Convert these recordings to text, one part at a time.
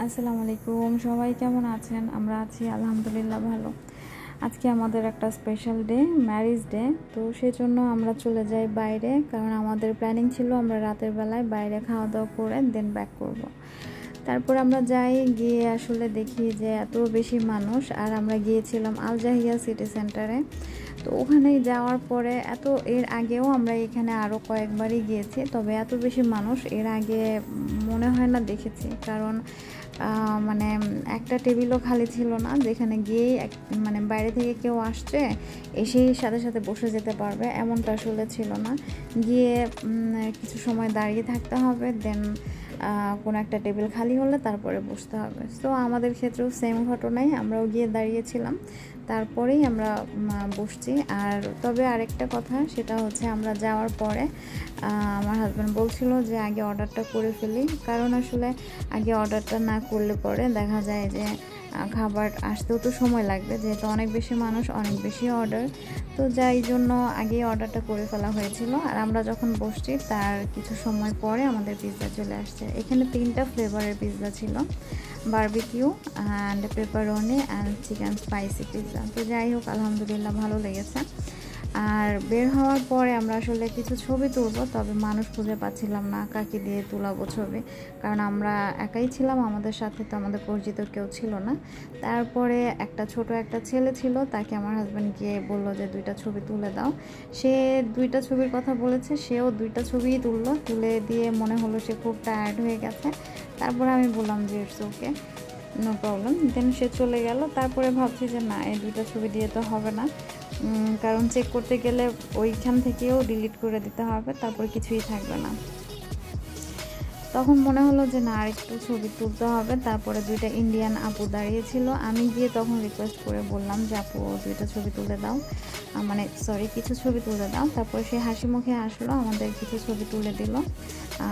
আসসালামু আলাইকুম, সবাই কেমন আছেন? আমরা আছি আলহামদুলিল্লাহ ভালো। আজকে আমাদের একটা স্পেশাল ডে, ম্যারেজ ডে। তো সেজন্য আমরা চলে যাই বাইরে, কারণ আমাদের প্ল্যানিং ছিল আমরা রাতের বেলায় বাইরে খাওয়া দাওয়া করে দেন ব্যাক করব। তারপর আমরা যাই, গিয়ে আসলে দেখি যে এত বেশি মানুষ। আর আমরা গিয়েছিলাম আল জাহিয়া সিটি সেন্টারে। তো ওখানে যাওয়ার পরে এর আগেও আমরা এখানে আরও কয়েকবারই গিয়েছি, তবে এত বেশি মানুষ এর আগে মনে হয় না দেখেছি। কারণ মানে একটা টেবিলও খালি ছিল না, যেখানে গিয়েই মানে বাইরে থেকে কেউ আসছে এসেই সাথে সাথে বসে যেতে পারবে এমনটা আসলে ছিল না। গিয়ে কিছু সময় দাঁড়িয়ে থাকতে হবে, দেন কোনো একটা টেবিল খালি হলে তারপরে বসতে হবে। তো আমাদের ক্ষেত্রেও সেম ঘটনাই, আমরাও গিয়ে দাঁড়িয়েছিলাম, তারপরেই আমরা বসছি। আর তবে আরেকটা কথা, সেটা হচ্ছে আমরা যাওয়ার পরে আমার হাজব্যান্ড বলছিল যে আগে অর্ডারটা করে ফেলি, কারণ আসলে আগে অর্ডারটা না করলে পরে দেখা যায় যে খাবার আসতেও তো সময় লাগবে, যেহেতু অনেক বেশি মানুষ, অনেক বেশি অর্ডার। তো যাই জন্য আগেই অর্ডারটা করে ফেলা হয়েছিল। আর আমরা যখন বসছি তার কিছু সময় পরে আমাদের পিৎজা চলে আসছে। এখানে 3টা ফ্লেভারের পিৎজা ছিল, barbecue and pepperoni and chicken spicy pizza. তো যাই হোক, আলহামদুলিল্লাহ ভালো লেগেছে। আর বের হওয়ার পরে আমরা আসলে কিছু ছবি তুলবো, তবে মানুষ খুঁজে পাচ্ছিলাম না কাকে দিয়ে তুলাবো ছবি, কারণ আমরা একাই ছিলাম, আমাদের সাথে তো আমাদের পরিচিত কেউ ছিল না। তারপরে ছোট একটা ছেলে ছিল, তাকে আমার হাজব্যান্ড গিয়ে বললো যে 2টা ছবি তুলে দাও। সে 2টা ছবির কথা বলেছে, সেও 2টা ছবিই তুলে দিয়ে মনে হলো সে খুব টায়ার্ড হয়ে গেছে। তারপরে আমি বললাম যে ইটস ওকে, নো প্রবলেম। দেন সে চলে গেল। তারপরে ভাবছি যে না, এই 2টা ছবি দিয়ে তো হবে না, কারণ চেক করতে গেলে ওইখান থেকেও ডিলিট করে দিতে হবে, তারপর কিছুই থাকবে না। তখন মনে হলো যে না, আরেকটু ছবি তুলতে হবে। তারপরে 2টা ইন্ডিয়ান আপু দাঁড়িয়েছিল, আমি গিয়ে তখন রিকোয়েস্ট করে বললাম যে আপু 2টা ছবি তুলে দাও, মানে সরি, কিছু ছবি তুলে দাও। তারপরে সে হাসি মুখে আসলো, আমাদের কিছু ছবি তুলে দিল।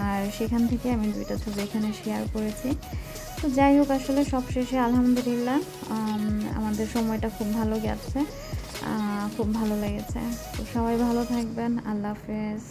আর সেখান থেকে আমি 2টা ছবি এখানে শেয়ার করেছি। তো যাই হোক, আসলে সবশেষে আলহামদুলিল্লাহ আমাদের সময়টা খুব ভালো গেছে, খুব ভালো লেগেছে। তো সবাই ভালো থাকবেন, আল্লাহ হাফেজ।